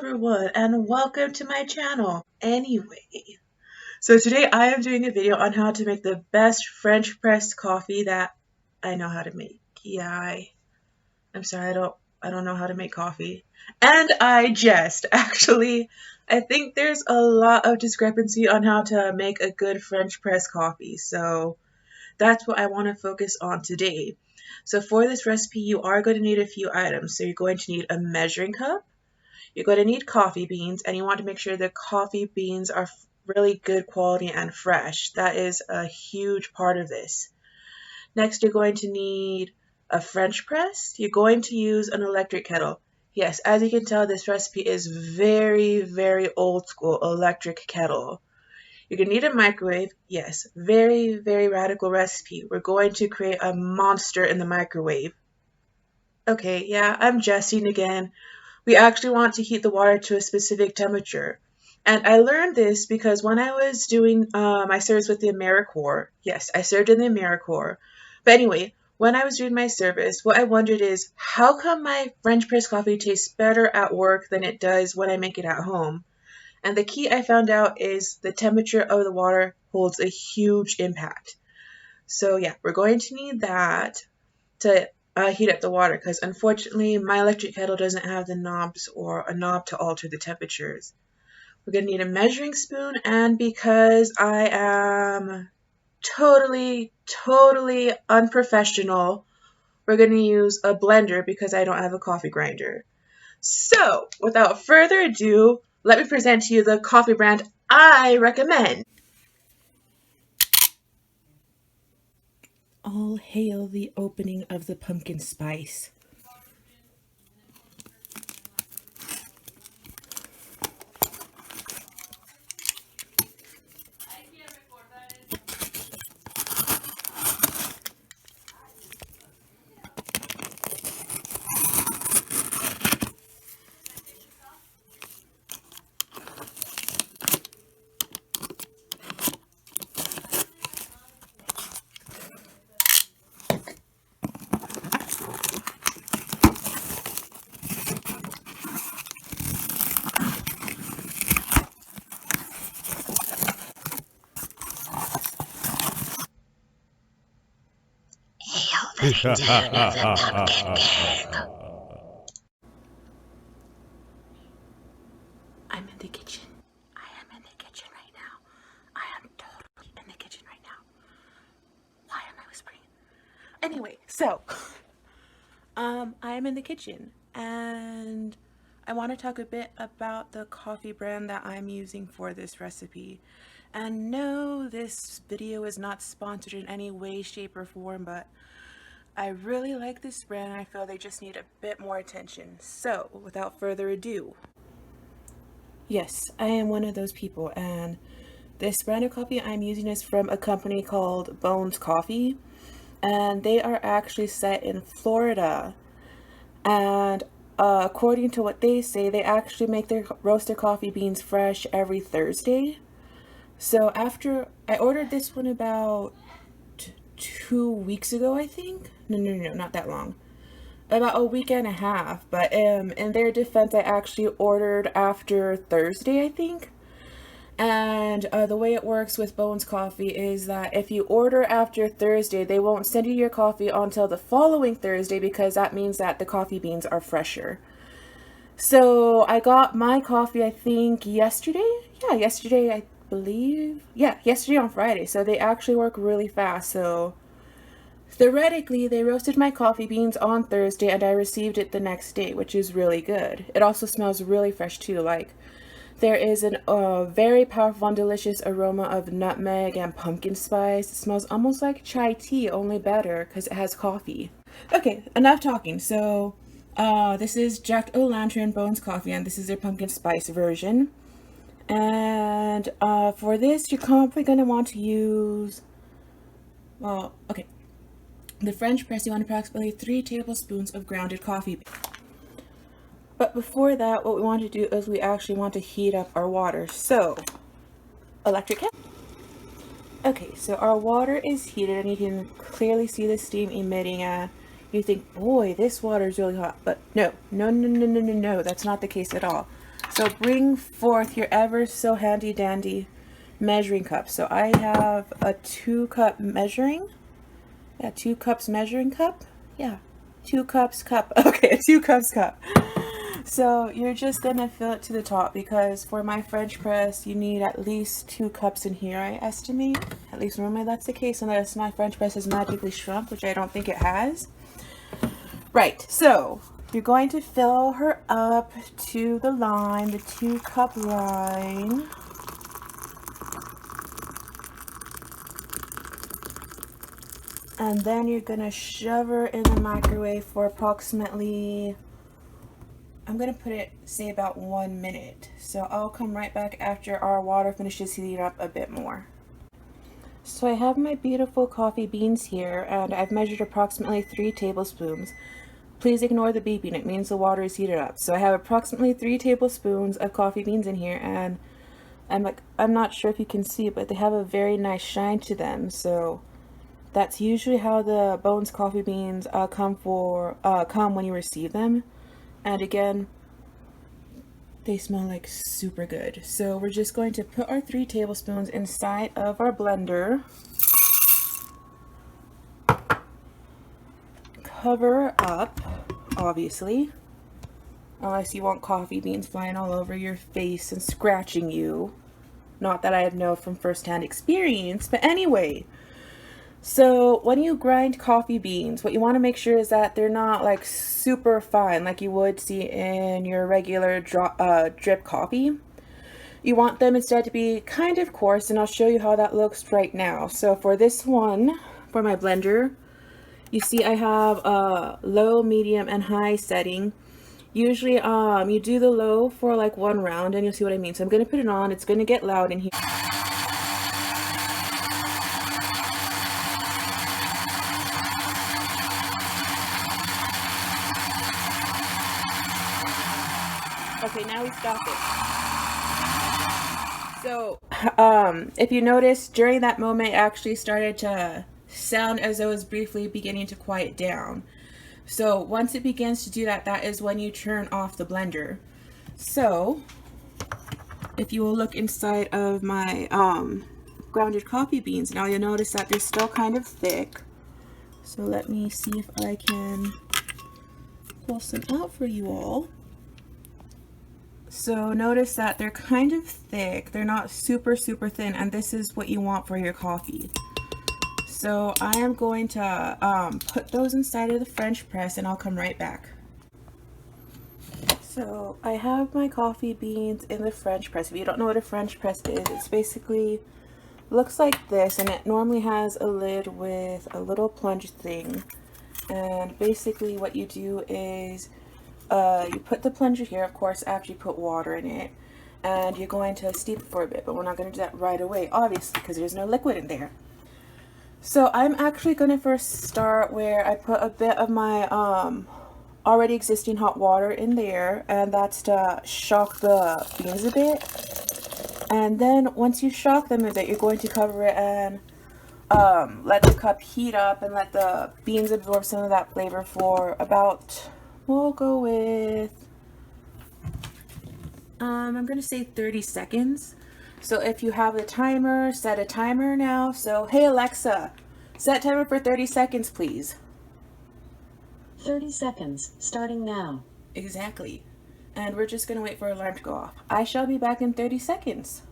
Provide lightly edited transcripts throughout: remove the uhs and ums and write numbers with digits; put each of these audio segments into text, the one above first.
everyone, and welcome to my channel. So today I am doing a video on how to make the best French press coffee that I know how to make. I'm sorry, I don't know how to make coffee. And I jest. Actually, I think there's a lot of discrepancy on how to make a good French press coffee. So that's what I want to focus on today. So for this recipe, you are going to need a few items. So you're going to need a measuring cup. You're going to need coffee beans, and you want to make sure the coffee beans are really good quality and fresh. That is a huge part of this. Next, you're going to need a French press. You're going to use an electric kettle. Yes, as you can tell, this recipe is very, very old school electric kettle. You're going to need a microwave. Yes, very, very radical recipe. We're going to create a monster in the microwave. Okay, yeah, I'm jesting again. We actually want to heat the water to a specific temperature. And I learned this because when I was doing my service with the AmeriCorps, yes, I served in the AmeriCorps. But anyway, when I was doing my service, what I wondered is, how come my French press coffee tastes better at work than it does when I make it at home? And the key I found out is the temperature of the water holds a huge impact. So yeah, we're going to need that to heat up the water, because unfortunately my electric kettle doesn't have the knobs or a knob to alter the temperatures. We're going to need a measuring spoon, and because I am totally unprofessional, we're going to use a blender because I don't have a coffee grinder. So without further ado, let me present to you the coffee brand I recommend. All hail the opening of the pumpkin spice. Hail the return of the Pumpkin King. I'm in the kitchen. I am in the kitchen right now. I am totally in the kitchen right now. Why am I whispering? Anyway, so I am in the kitchen, and I want to talk a bit about the coffee brand that I'm using for this recipe. And no, this video is not sponsored in any way, shape, or form, but I really like this brand and I feel they just need a bit more attention. So, without further ado, yes, I am one of those people, and this brand of coffee I'm using is from a company called Bones Coffee, and they are actually set in Florida. And according to what they say, they actually make their roast their coffee beans fresh every Thursday. So after I ordered this one about 2 weeks ago, I think. No, not that long. About a week and a half. But in their defense, I actually ordered after Thursday, I think. And the way it works with Bones Coffee is that if you order after Thursday, they won't send you your coffee until the following Thursday, because that means that the coffee beans are fresher. So I got my coffee, I think, yesterday. Yeah, yesterday, I believe. Yeah, yesterday on Friday. So they actually work really fast. So theoretically, they roasted my coffee beans on Thursday and I received it the next day, which is really good. It also smells really fresh too. Like, there is a very powerful and delicious aroma of nutmeg and pumpkin spice. It smells almost like chai tea, only better because it has coffee. Okay, enough talking. So, this is Jack O'Lantern Bones Coffee, and this is their pumpkin spice version. And for this, you're probably going to want to use, well, okay. The French press, you want approximately 3 tablespoons of grounded coffee. But before that, what we want to do is we actually want to heat up our water. So, electric kettle. Okay, so our water is heated and you can clearly see the steam emitting, and you think, boy, this water is really hot. But no, that's not the case at all. So bring forth your ever so handy dandy measuring cup. So I have a 2-cup measuring. Yeah, 2 cups measuring cup. Yeah, 2 cups cup. Okay, a 2 cups cup. So you're just gonna fill it to the top, because for my French press you need at least 2 cups in here, I estimate. At least normally that's the case, unless my French press has magically shrunk, which I don't think it has. Right, so you're going to fill her up to the line, the 2-cup line. And then you're gonna shove her in the microwave for approximately, I'm gonna put it, say about 1 minute. So I'll come right back after our water finishes heating up a bit more. So I have my beautiful coffee beans here, and I've measured approximately 3 tablespoons. Please ignore the beeping, it means the water is heated up. So I have approximately 3 tablespoons of coffee beans in here, and I'm not sure if you can see, but they have a very nice shine to them. So that's usually how the Bones coffee beans come when you receive them. And again, they smell like super good. So we're just going to put our 3 tablespoons inside of our blender. Cover up, obviously, unless you want coffee beans flying all over your face and scratching you. Not that I know from first-hand experience, but anyway. So when you grind coffee beans, what you want to make sure is that they're not like super fine like you would see in your regular drip coffee. You want them instead to be kind of coarse, and I'll show you how that looks right now. So for this one, for my blender, you see I have a low, medium, and high setting. Usually you do the low for like 1 round, and you'll see what I mean. So I'm going to put it on. It's going to get loud in here. Okay, now we stop it. So, if you notice, during that moment, it actually started to sound as though it was briefly beginning to quiet down. So, once it begins to do that, that is when you turn off the blender. So, if you will look inside of my grounded coffee beans, now you'll notice that they're still kind of thick. So, let me see if I can pull some out for you all. So notice that they're kind of thick, they're not super thin, and this is what you want for your coffee. So I am going to put those inside of the French press, and I'll come right back. So I have my coffee beans in the French press. If you don't know what a French press is, it's basically looks like this, and it normally has a lid with a little plunge thing. And basically what you do is you put the plunger here, of course, after you put water in it, and you're going to steep it for a bit, but we're not going to do that right away, obviously, because there's no liquid in there. So I'm actually going to first start where I put a bit of my already existing hot water in there, and that's to shock the beans a bit. And then once you shock them a bit, you're going to cover it and let the cup heat up and let the beans absorb some of that flavor for about, we'll go with, I'm going to say 30 seconds. So if you have a timer, set a timer now. So, hey Alexa, set timer for 30 seconds, please. 30 seconds, starting now. Exactly. And we're just going to wait for our alarm to go off. I shall be back in 30 seconds.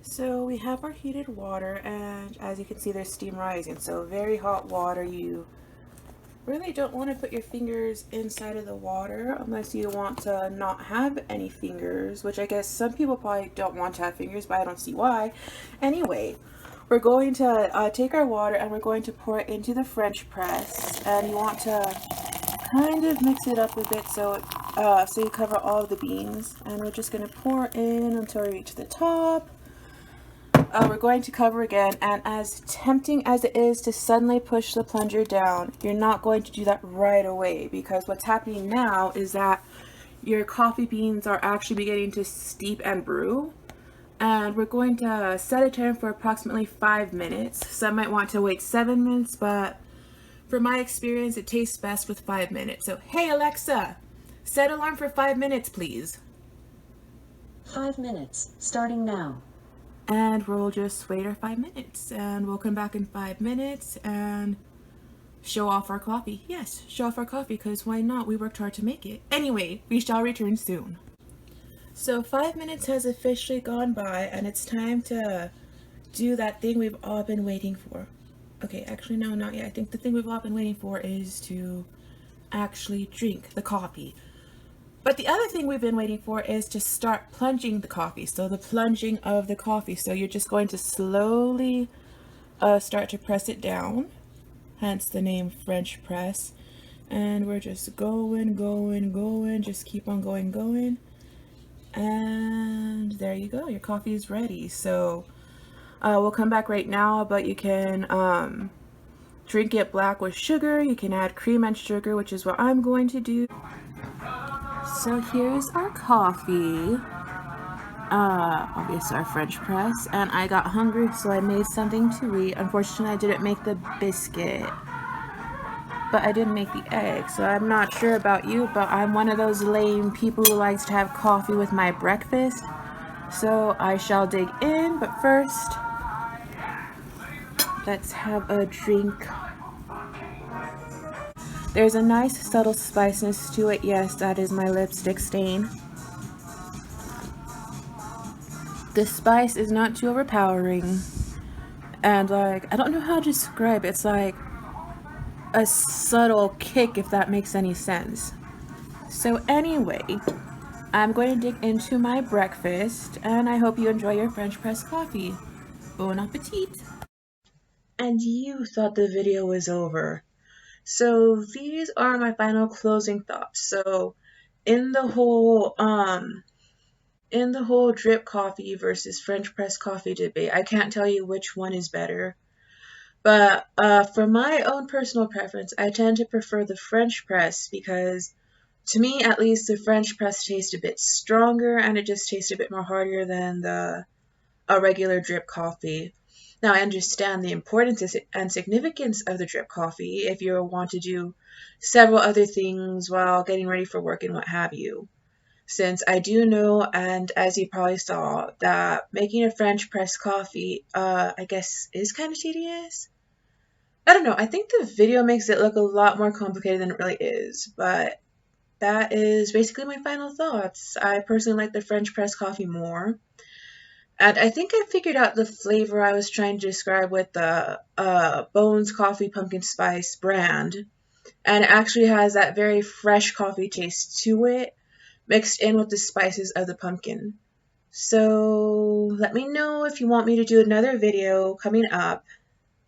So we have our heated water, and as you can see, there's steam rising. So very hot water. You really don't want to put your fingers inside of the water unless you want to not have any fingers, which I guess some people probably don't want to have fingers, but I don't see why. Anyway, we're going to take our water and we're going to pour it into the French press, and you want to kind of mix it up a bit so you cover all of the beans, and we're just going to pour in until we reach the top. We're going to cover again, and as tempting as it is to suddenly push the plunger down, you're not going to do that right away, because what's happening now is that your coffee beans are actually beginning to steep and brew. And we're going to set a timer for approximately 5 minutes. Some might want to wait 7 minutes, but from my experience, it tastes best with 5 minutes. So, hey Alexa, Set alarm for 5 minutes, please. 5 minutes, starting now. And we'll just wait our 5 minutes, and we'll come back in 5 minutes and show off our coffee. Yes, show off our coffee, because why not? We worked hard to make it. Anyway, we shall return soon. So 5 minutes has officially gone by, and it's time to do that thing we've all been waiting for. Okay, actually, no, not yet. I think the thing we've all been waiting for is to actually drink the coffee. But the other thing we've been waiting for is to start plunging the coffee. So the plunging of the coffee. So you're just going to slowly start to press it down. Hence the name French press. And we're just going. Just keep on going. And there you go. Your coffee is ready. So we'll come back right now, but you can drink it black with sugar. You can add cream and sugar, which is what I'm going to do. So here's our coffee. Obviously our French press. And I got hungry, so I made something to eat. Unfortunately, I didn't make the biscuit, but I did make the egg. So I'm not sure about you, but I'm one of those lame people who likes to have coffee with my breakfast. So I shall dig in, but first, let's have a drink. There's a nice subtle spiciness to it. Yes, that is my lipstick stain. The spice is not too overpowering. And like, I don't know how to describe it. It's like a subtle kick, if that makes any sense. So anyway, I'm going to dig into my breakfast, and I hope you enjoy your French press coffee. Bon appetit! And you thought the video was over. So these are my final closing thoughts. So in the whole drip coffee versus French press coffee debate, I can't tell you which one is better. But for my own personal preference, I tend to prefer the French press because, to me at least, the French press tastes a bit stronger and it just tastes a bit more heartier than a regular drip coffee. Now, I understand the importance and significance of the drip coffee if you want to do several other things while getting ready for work and what have you. Since I do know, and as you probably saw, that making a French press coffee, I guess, is kind of tedious. I don't know, I think the video makes it look a lot more complicated than it really is, but that is basically my final thoughts. I personally like the French press coffee more. And I think I figured out the flavor I was trying to describe with the Bones Coffee Pumpkin Spice brand. And it actually has that very fresh coffee taste to it, mixed in with the spices of the pumpkin. So let me know if you want me to do another video coming up.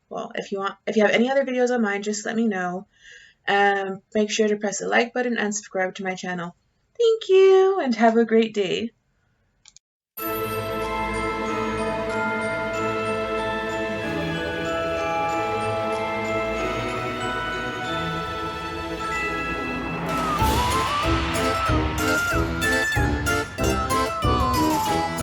Well, if you have any other videos on mind, just let me know. And make sure to press the like button and subscribe to my channel. Thank you, and have a great day.